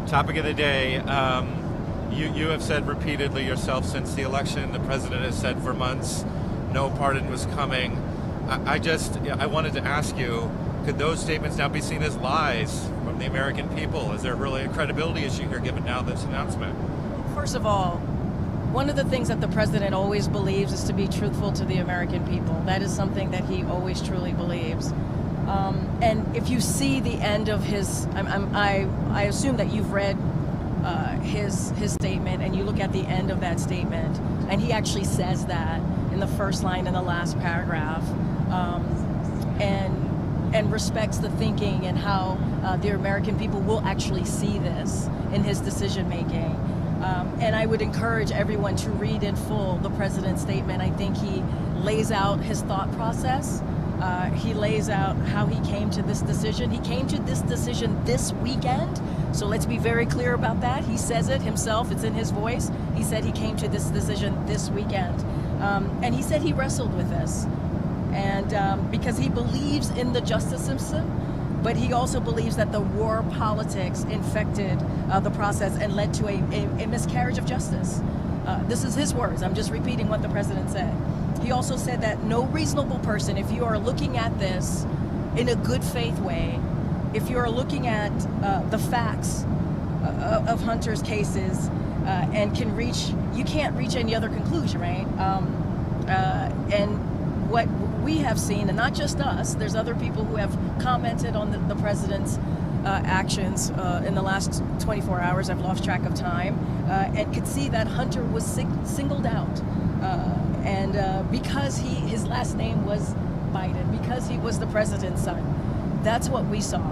Topic of the day. You have said repeatedly yourself since the election, the president has said for months, no pardon was coming. I wanted to ask you, could those statements now be seen as lies from the American people? Is there really a credibility issue here given now this announcement? First of all, one of the things that the president always believes is to be truthful to the American people. That is something that he always truly believes. And if you see the end of his, I assume that you've read his statement, and you look at the end of that statement, and he actually says that in the first line in the last paragraph, and respects the thinking and how the American people will actually see this in his decision making. And I would encourage everyone to read in full the president's statement. I think he lays out his thought process. He lays out how he came to this decision. He came to this decision this weekend. So let's be very clear about that. He says it himself. It's in his voice. He said he came to this decision this weekend. And he said he wrestled with this. And because he believes in the justice system, but he also believes that the war politics infected the process and led to a miscarriage of justice. This is his words. I'm just repeating what the president said. He also said that no reasonable person, if you are looking at this in a good faith way, if you are looking at the facts of Hunter's cases and you can't reach any other conclusion, right? And what we have seen, and not just us, there's other people who have commented on the president's actions in the last 24 hours. I've lost track of time, and could see that Hunter was singled out. And because his last name was Biden, because he was the president's son, that's what we saw.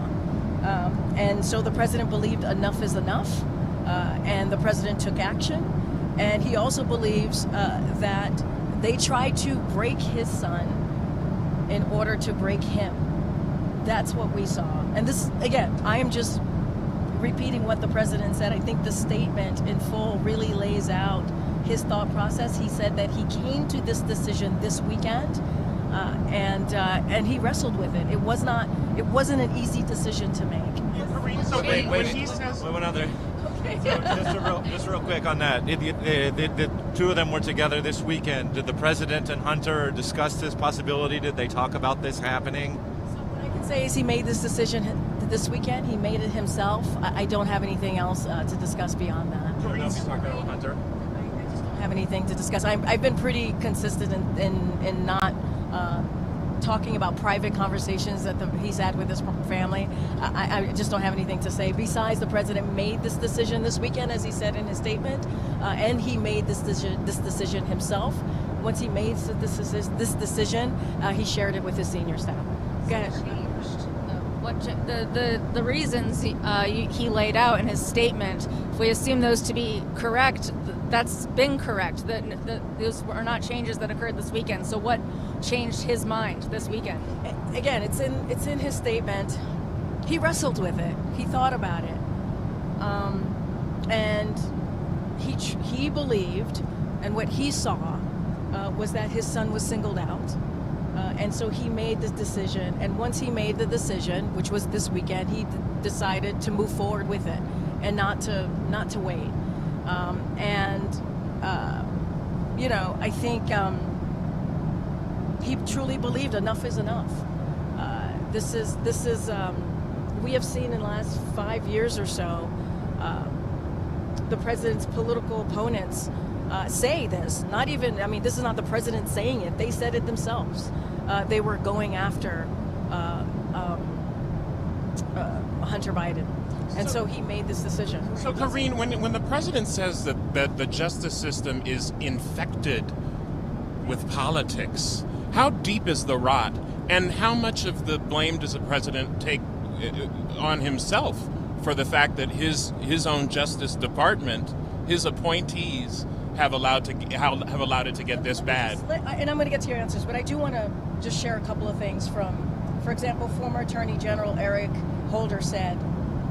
And so the president believed enough is enough, and the president took action. And he also believes that they tried to break his son in order to break him. That's what we saw. And this, again, I am just repeating what the president said. I think the statement in full really lays out his thought process. He said that he came to this decision this weekend, and he wrestled with it. It wasn't an easy decision to make. Wait, one other. Okay. So just real quick on that. The two of them were together this weekend. Did the president and Hunter discuss this possibility? Did they talk about this happening? So what I can say is he made this decision this weekend. He made it himself. I don't have anything else to discuss beyond that. I don't know if you talked about Hunter. I just don't have anything to discuss. I've been pretty consistent in not talking about private conversations that he's had with his family. I just don't have anything to say. Besides, the president made this decision this weekend, as he said in his statement, and he made this decision himself. Once he made this decision, he shared it with his senior staff. Go ahead. The reasons he laid out in his statement, if we assume those to be correct, that's been correct. Those are not changes that occurred this weekend. So what changed his mind this weekend? Again, it's in his statement. He wrestled with it. He thought about it, and he believed, and what he saw was that his son was singled out. And so he made this decision, and once he made the decision, which was this weekend, he decided to move forward with it and not to wait. I think he truly believed enough is enough. This is we have seen in the last 5 years or so the president's political opponents say this. This is not the president saying it. They said it themselves. They were going after Hunter Biden. And so he made this decision. So, Karine, when the president says that the justice system is infected with politics, how deep is the rot? And how much of the blame does the president take on himself for the fact that his own Justice Department, his appointees, have allowed it to get this bad? And I'm going to get to your answers, but I do want to just share a couple of things from, for example, former Attorney General Eric Holder said,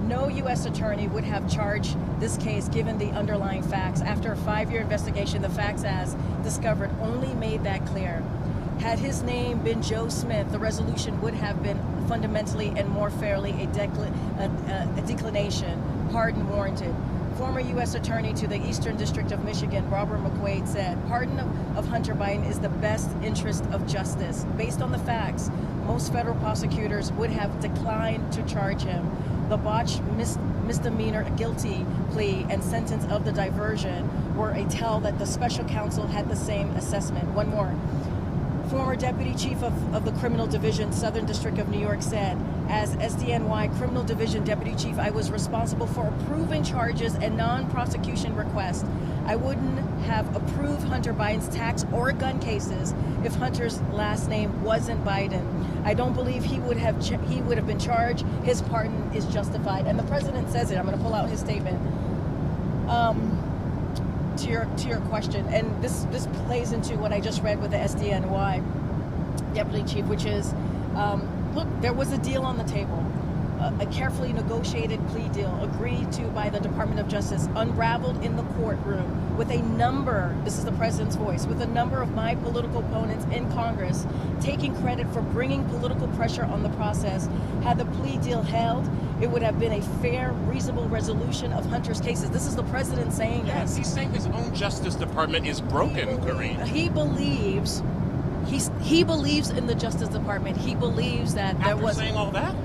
no U.S. attorney would have charged this case given the underlying facts. After a 5-year investigation, the facts as discovered only made that clear. Had his name been Joe Smith, the resolution would have been fundamentally and more fairly a declination pardon warranted. Former U.S. Attorney to the Eastern District of Michigan, Barbara McQuaid, said, pardon of Hunter Biden is the best interest of justice. Based on the facts, most federal prosecutors would have declined to charge him. The botched misdemeanor guilty plea and sentence of the diversion were a tell that the special counsel had the same assessment. One more. Former Deputy Chief of the Criminal Division, Southern District of New York, said, as SDNY Criminal Division Deputy Chief, I was responsible for approving charges and non-prosecution requests. I wouldn't have approved Hunter Biden's tax or gun cases if Hunter's last name wasn't Biden. I don't believe he would have been charged. His pardon is justified. And the president says it. I'm going to pull out his statement. To your question, and this plays into what I just read with the SDNY Deputy Chief, which is, look, there was a deal on the table, a carefully negotiated plea deal agreed to by the Department of Justice, unraveled in the courtroom with a number, this is the president's voice, with a number of my political opponents in Congress taking credit for bringing political pressure on the process. Had the plea deal held, it would have been a fair, reasonable resolution of Hunter's cases. This is the president saying Yes, this. he's saying his own Justice Department is broken, Karine. He believes in the Justice Department. He believes that there After was. saying all that,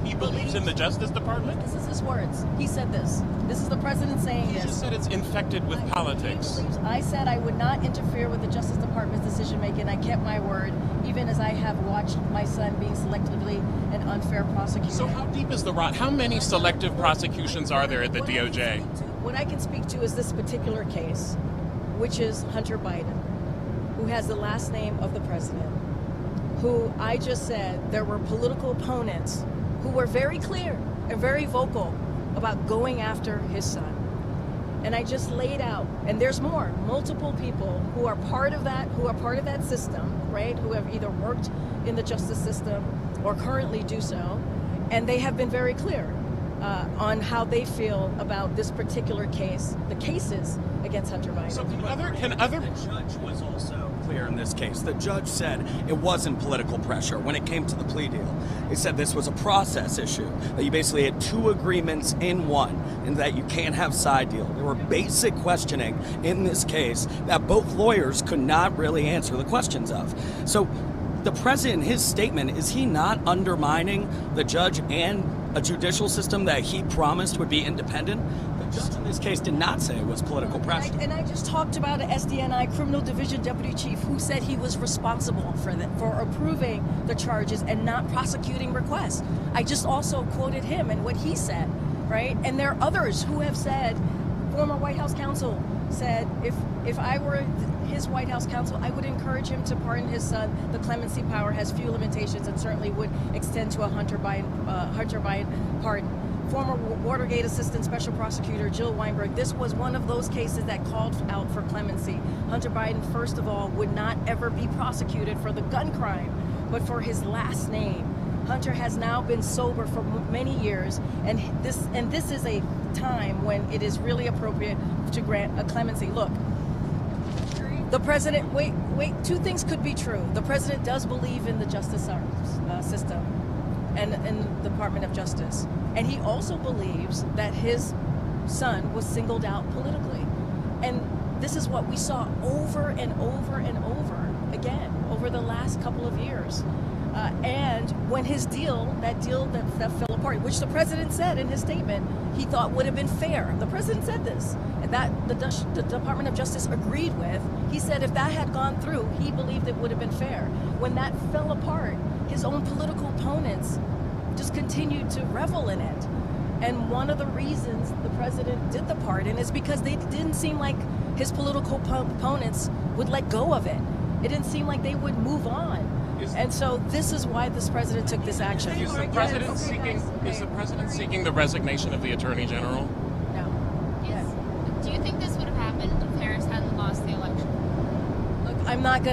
he believes in the Justice Department? This is his words. He said this. This is the president saying He this. just said it's infected with politics. I said I would not interfere with the Justice Department's decision making. I kept my word, even as I have watched my son being selectively and unfair prosecuted. So how deep is the rot? How many selective prosecutions are there at the DOJ? What I can speak to is this particular case, which is Hunter Biden, who has the last name of the president, who I just said there were political opponents who were very clear and very vocal about going after his son. And I just laid out, and there's more, multiple people who are part of that system, right? Who have either worked in the justice system or currently do so, and they have been very clear on how they feel about this particular case, the cases against Hunter Biden. So can other The judge was also clear in this case. The judge said it wasn't political pressure when it came to the plea deal. He said this was a process issue, that you basically had two agreements in one, and that you can't have side deal. There were basic questioning in this case that both lawyers could not really answer the questions of. So the president, in his statement, is he not undermining the judge and a judicial system that he promised would be independent? The judge in this case did not say it was political pressure. And I just talked about an SDNI Criminal Division Deputy Chief who said he was responsible for approving the charges and not prosecuting requests. I just also quoted him and what he said, right? And there are others who have said, former White House counsel said, if I were his White House counsel, I would encourage him to pardon his son. The clemency power has few limitations and certainly would extend to a Hunter Biden pardon. Former Watergate Assistant Special Prosecutor Jill Weinberg, this was one of those cases that called out for clemency. Hunter Biden, first of all, would not ever be prosecuted for the gun crime, but for his last name. Hunter has now been sober for many years, and this is a time when it is really appropriate to grant a clemency. Look, the president, wait, two things could be true. The president does believe in the justice system and the Department of Justice. And he also believes that his son was singled out politically. And this is what we saw over and over and over again over the last couple of years. And when his deal that fell apart, which the president said in his statement, he thought would have been fair. The president said this, and that the Department of Justice agreed with. He said if that had gone through, he believed it would have been fair. When that fell apart, his own political opponents just continued to revel in it. And one of the reasons the president did the pardon is because they didn't seem like his political opponents would let go of it. It didn't seem like they would move on. And so this is why this president took this action. Is the president seeking the resignation of the Attorney General? No. Do you think this would have happened if Harris hadn't lost the election? Look, I'm not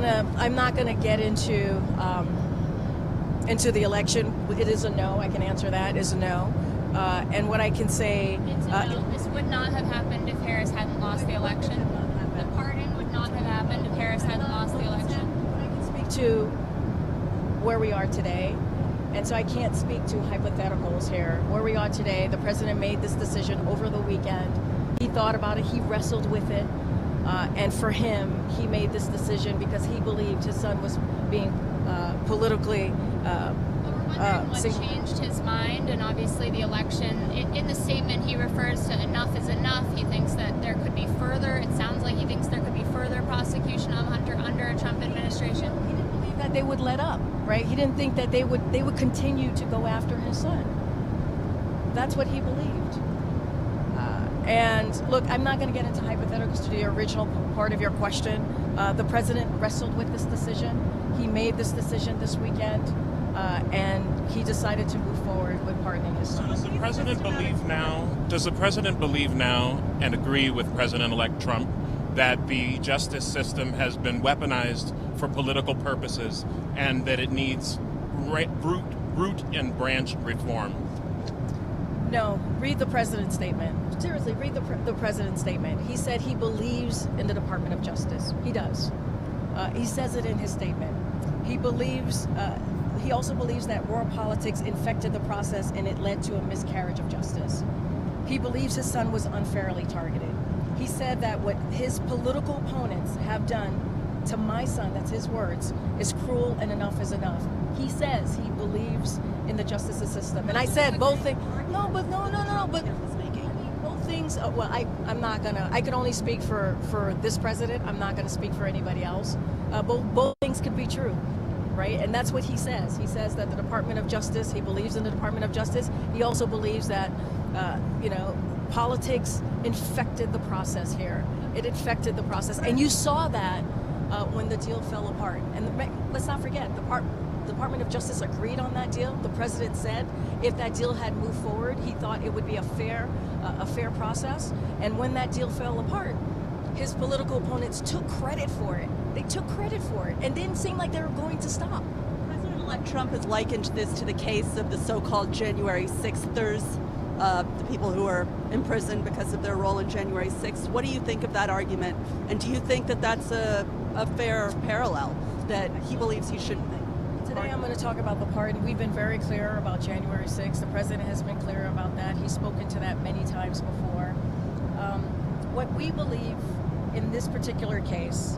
gonna get into the election. It is a no. I can answer that. It is a no. And what I can say, It's a no. This would not have happened if Harris hadn't lost the election. The pardon would not have happened if Harris hadn't lost the election. I can speak to where we are today. And so I can't speak to hypotheticals here. Where we are today, the president made this decision over the weekend. He thought about it, he wrestled with it, and for him, he made this decision because he believed his son was being politically But we're wondering what changed his mind, and obviously the election. In the statement, he refers to enough is enough. He thinks that there could be further. It sounds like he thinks there could be further prosecution of Hunter under a Trump administration. He didn't believe that they would let up, right? He didn't think that they would continue to go after his son. That's what he believed. And look, I'm not going to get into hypotheticals to the original part of your question. The president wrestled with this decision. He made this decision this weekend, and he decided to move forward with pardoning his son. Does the president believe now? Does the president believe now and agree with President-elect Trump that the justice system has been weaponized for political purposes and that it needs root and branch reform? No, read the president's statement. Seriously, read the president's statement. He said he believes in the Department of Justice. He does. He says it in his statement. He believes. He also believes that raw politics infected the process and it led to a miscarriage of justice. He believes his son was unfairly targeted. He said that what his political opponents have done to my son, that's his words, is cruel and enough is enough. He says he believes in the justice system. And I said both things. No, but both things. Well, I'm not gonna. I can only speak for this president. I'm not gonna speak for anybody else. Both things could be true, right? And that's what he says. He says that the Department of Justice. He believes in the Department of Justice. He also believes that, politics infected the process here. It infected the process, and you saw that when the deal fell apart. And let's not forget, the Department of Justice agreed on that deal. The president said if that deal had moved forward, he thought it would be a fair process. And when that deal fell apart, his political opponents took credit for it. They took credit for it and didn't seem like they were going to stop. President-elect Trump has likened this to the case of the so-called January 6thers, the people who are imprisoned because of their role in January 6th. What do you think of that argument? And do you think that that's a fair parallel, that he believes he should? Today I'm going to talk about the pardon. We've been very clear about January 6th. The president has been clear about that. He's spoken to that many times before. What we believe in this particular case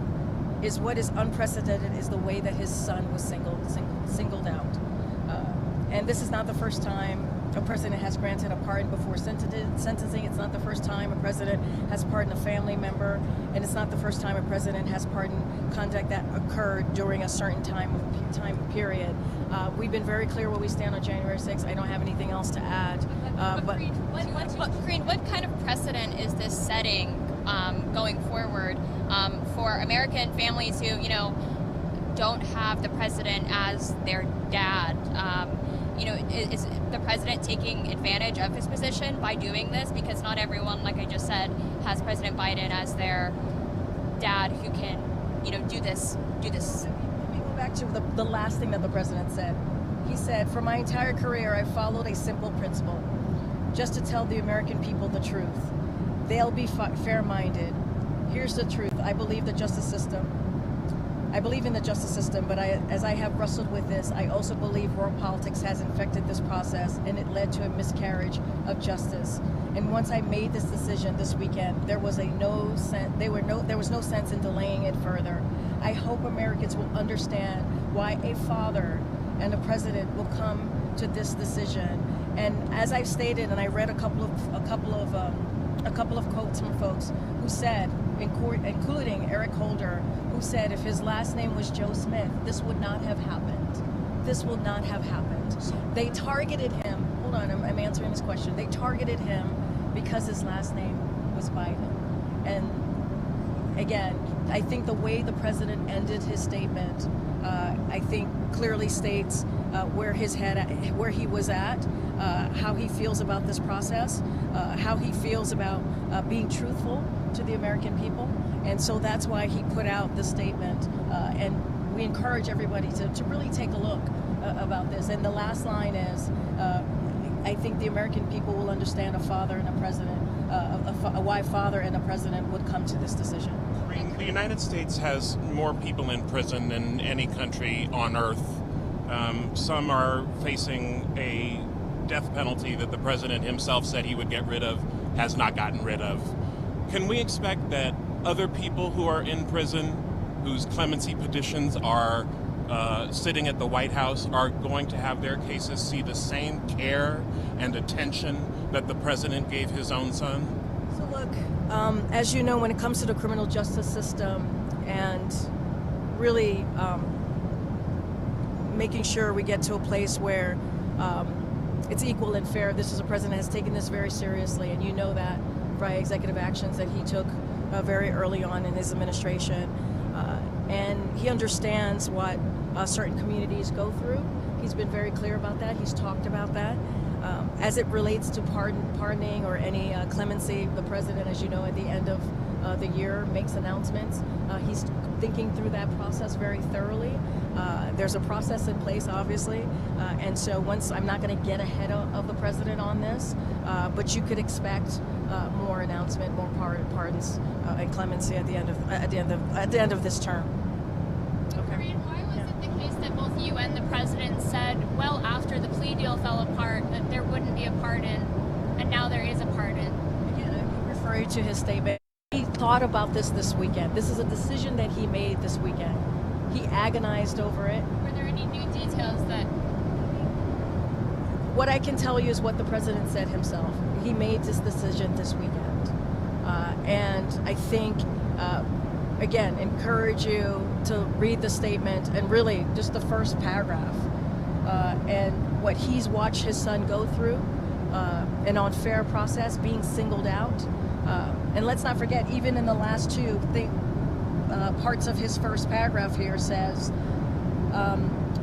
is what is unprecedented is the way that his son was singled out. And this is not the first time a president has granted a pardon before sentencing. It's not the first time a president has pardoned a family member, and it's not the first time a president has pardoned conduct that occurred during a certain time period. We've been very clear where we stand on January 6th. I don't have anything else to add. Karine, what kind of precedent is this setting going forward for American families who, don't have the president as their dad? Is the president taking advantage of his position by doing this? Because not everyone, like I just said, has President Biden as their dad who can, do this. Let me go back to the last thing that the president said. He said, for my entire career, I followed a simple principle, just to tell the American people the truth. They'll be fair-minded. Here's the truth. I believe in the justice system, but as I have wrestled with this, I also believe raw politics has infected this process, and it led to a miscarriage of justice. And once I made this decision this weekend, there was no sense in delaying it further. I hope Americans will understand why a father and a president will come to this decision. And as I've stated, and I read a couple of quotes from folks who said, including Eric Holder, who said if his last name was Joe Smith, this would not have happened. This would not have happened. They targeted him. Hold on, I'm answering this question. They targeted him because his last name was Biden. And again, I think the way the president ended his statement, I think clearly states where he was at, how he feels about this process, how he feels about being truthful to the American people. And so that's why he put out the statement. And we encourage everybody to really take a look about this. And the last line is, I think the American people will understand a father and a president, why a father and a president would come to this decision. The United States has more people in prison than any country on earth. Some are facing a death penalty that the president himself said he would get rid of, has not gotten rid of. Can we expect that other people who are in prison, whose clemency petitions are sitting at the White House, are going to have their cases see the same care and attention that the president gave his own son? So look, as you know, when it comes to the criminal justice system and really making sure we get to a place where it's equal and fair, this is a president has taken this very seriously, and you know that by executive actions that he took very early on in his administration. And he understands what certain communities go through. He's been very clear about that. He's talked about that. As it relates to pardoning or any clemency, the president, as you know, at the end of the year makes announcements. He's thinking through that process very thoroughly. There's a process in place, obviously, and so once I'm not going to get ahead of the president on this, but you could expect more announcement, more pardons and clemency at the end of this term. Karine, why was it the case that both you and the president said, well, after the plea deal fell apart, that there wouldn't be a pardon, and now there is a pardon? Again, I refer you to his statement. He thought about this weekend. This is a decision that he made this weekend. He agonized over it. Were there any new details that... What I can tell you is what the president said himself. He made this decision this weekend. And I think, again, encourage you to read the statement and really just the first paragraph and what he's watched his son go through, an unfair process, being singled out. And let's not forget, even in the last two parts of his first paragraph here says,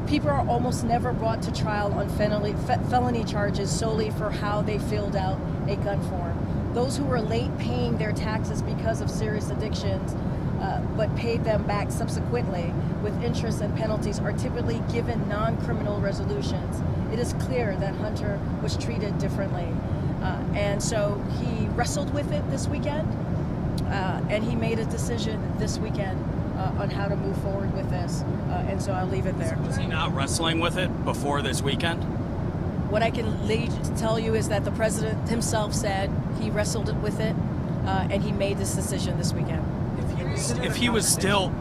people are almost never brought to trial on felony charges solely for how they filled out a gun form. Those who were late paying their taxes because of serious addictions but paid them back subsequently with interest and penalties are typically given non-criminal resolutions. It is clear that Hunter was treated differently. And so he wrestled with it this weekend, and he made a decision this weekend on how to move forward with this. And so I'll leave it there. Was he not wrestling with it before this weekend? What I can tell you is that the president himself said he wrestled with it, and he made this decision this weekend. If he was still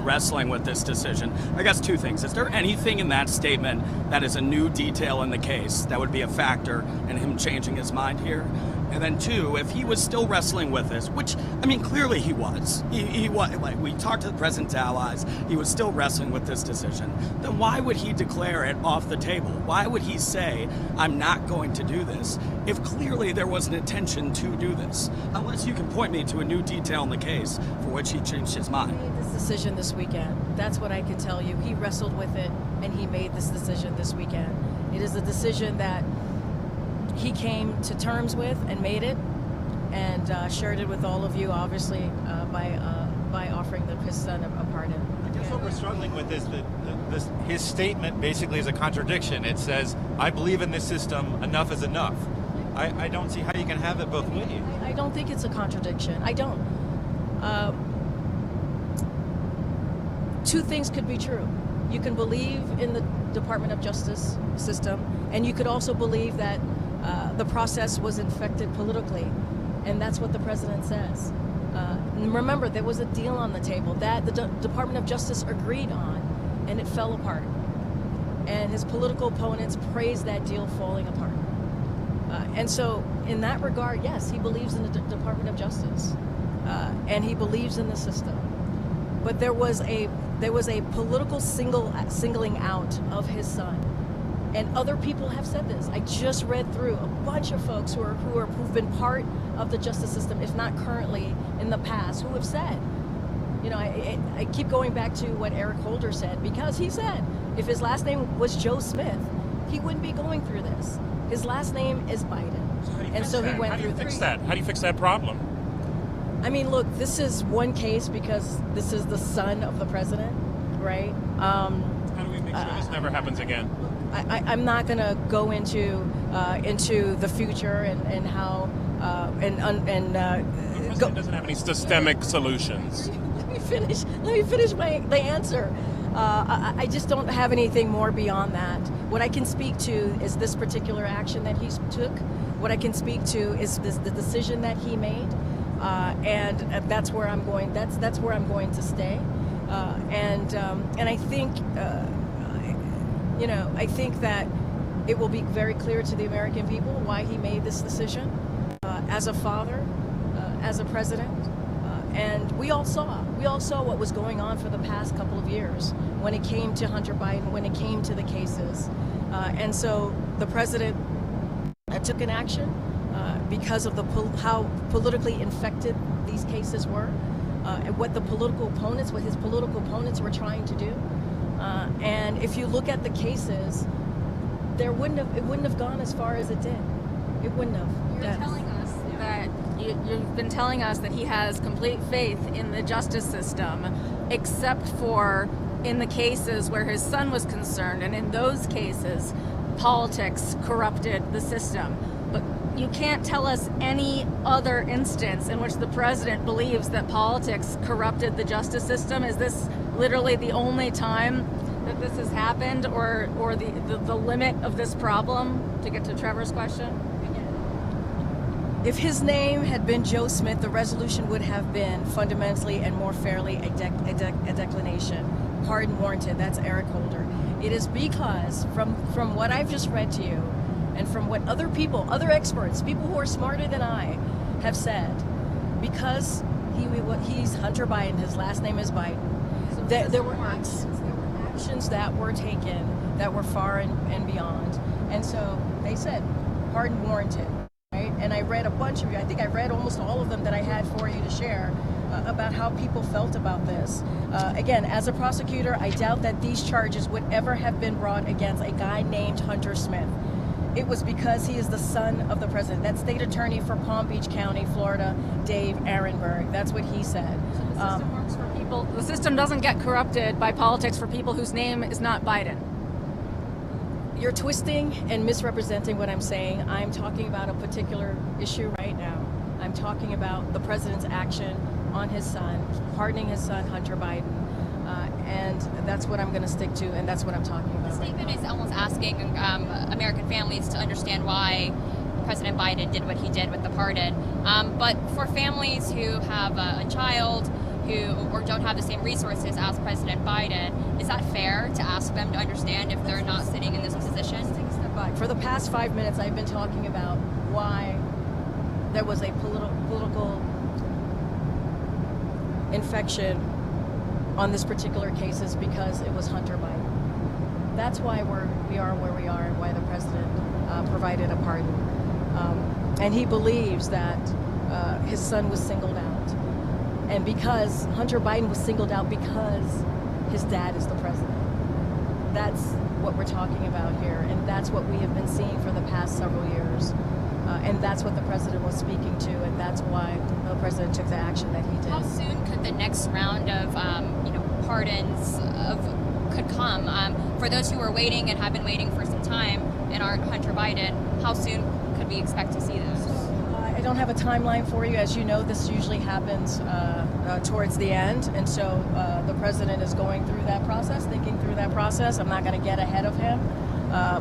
wrestling with this decision, I guess two things. Is there anything in that statement that is a new detail in the case that would be a factor in him changing his mind here? And then two, if he was still wrestling with this, which, I mean, clearly he was. He was, like, we talked to the president's allies, he was still wrestling with this decision. Then why would he declare it off the table? Why would he say, I'm not going to do this, if clearly there was an intention to do this? Unless you can point me to a new detail in the case for which he changed his mind. He made this decision this weekend. That's what I can tell you. He wrestled with it, and he made this decision this weekend. It is a decision that he came to terms with and made it, and shared it with all of you, obviously, by offering his son a pardon. I guess what we're struggling with is that his statement basically is a contradiction. It says, I believe in this system, enough is enough. I don't see how you can have it both ways. I don't think it's a contradiction. I don't. Two things could be true. You can believe in the Department of Justice system, and you could also believe that the process was infected politically, and that's what the president says. And remember, there was a deal on the table that the Department of Justice agreed on, and it fell apart. And his political opponents praised that deal falling apart. And so, in that regard, yes, he believes in the Department of Justice, and he believes in the system. But there was a political singling out of his son. And other people have said this. I just read through a bunch of folks who've been part of the justice system, if not currently, in the past, who have said, you know, I keep going back to what Eric Holder said, because he said if his last name was Joe Smith, he wouldn't be going through this. His last name is Biden, and so he went through. How do you fix that? How do you fix that problem? I mean, look, this is one case because this is the son of the president, right? How do we make sure this never happens again? I'm not going to go into the future and how The president doesn't have any systemic solutions. Let me finish the answer. I just don't have anything more beyond that. What I can speak to is this particular action that he took. What I can speak to is the decision that he made, and that's where I'm going. That's where I'm going to stay. And I think, I think that it will be very clear to the American people why he made this decision. As a father, as a president, and we all saw what was going on for the past couple of years when it came to Hunter Biden, when it came to the cases, and so the president took an action because of how politically infected these cases were, and what his political opponents were trying to do. And if you look at the cases, it wouldn't have gone as far as it did. It wouldn't have. You're telling us that you've been telling us that he has complete faith in the justice system, except for in the cases where his son was concerned, and in those cases, politics corrupted the system. But you can't tell us any other instance in which the president believes that politics corrupted the justice system. Is this literally the only time that this has happened, or the limit of this problem, to get to Trevor's question? If his name had been Joe Smith, the resolution would have been fundamentally and more fairly a declination. Pardon warranted. That's Eric Holder. It is because from what I've just read to you, and from what other experts, people who are smarter than I, have said, because he's Hunter Biden, his last name is Biden. So There were actions that were taken that were far and beyond, and so they said, pardon warranted. Right? And I read a bunch of you. I think I read almost all of them that I had for you to share about how people felt about this. Again, as a prosecutor, I doubt that these charges would ever have been brought against a guy named Hunter Smith. It was because he is the son of the president. That state attorney for Palm Beach County, Florida, Dave Ehrenberg. That's what he said. So the system works for people. The system doesn't get corrupted by politics for people whose name is not Biden. You're twisting and misrepresenting what I'm saying. I'm talking about a particular issue right now. I'm talking about the president's action on his son, pardoning his son, Hunter Biden. And that's what I'm going to stick to, and that's what I'm talking about. The statement is almost asking American families to understand why President Biden did what he did with the pardon. But for families who have a child or don't have the same resources as President Biden, is that fair to ask them to understand if they're not sitting in this position? Let's take a step back. For the past 5 minutes, I've been talking about why there was a political infection on this particular case, is because it was Hunter Biden. That's why we are where we are, and why the president provided a pardon. And he believes that his son was singled out. And because Hunter Biden was singled out because his dad is the president. That's what we're talking about here, and that's what we have been seeing for the past several years. And that's what the president was speaking to, and that's why the president took the action that he did. How soon could the next round of pardons could come? For those who are waiting and have been waiting for some time and aren't Hunter Biden, how soon could we expect to see those? I don't have a timeline for you. As you know, this usually happens towards the end, and so the president is going through that process, thinking through that process. I'm not going to get ahead of him,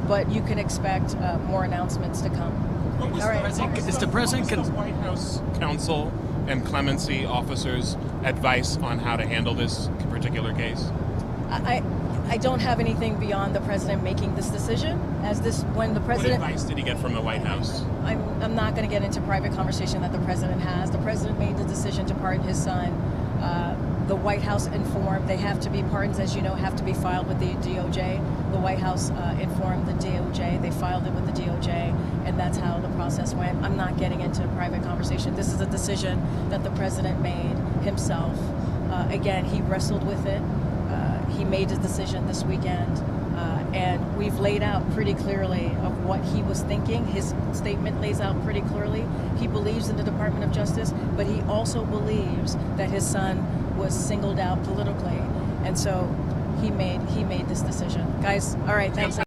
but you can expect more announcements to come. All right. Is the White House counsel and clemency officers' advice on how to handle this particular case? I don't have anything beyond the president making this decision. When the president. What advice did he get from the White House? I'm not going to get into private conversation that the president has. The president made the decision to pardon his son. The White House informed. They have to be pardons, as you know, have to be filed with the DOJ. The White House informed the DOJ. They filed it with the DOJ, and that's how the process went. I'm not getting into private conversation. This is a decision that the president made himself. Again, he wrestled with it. He made his decision this weekend, and we've laid out pretty clearly of what he was thinking. His statement lays out pretty clearly. He believes in the Department of Justice, but he also believes that his son was singled out politically, and so he made this decision. Guys, all right, thanks.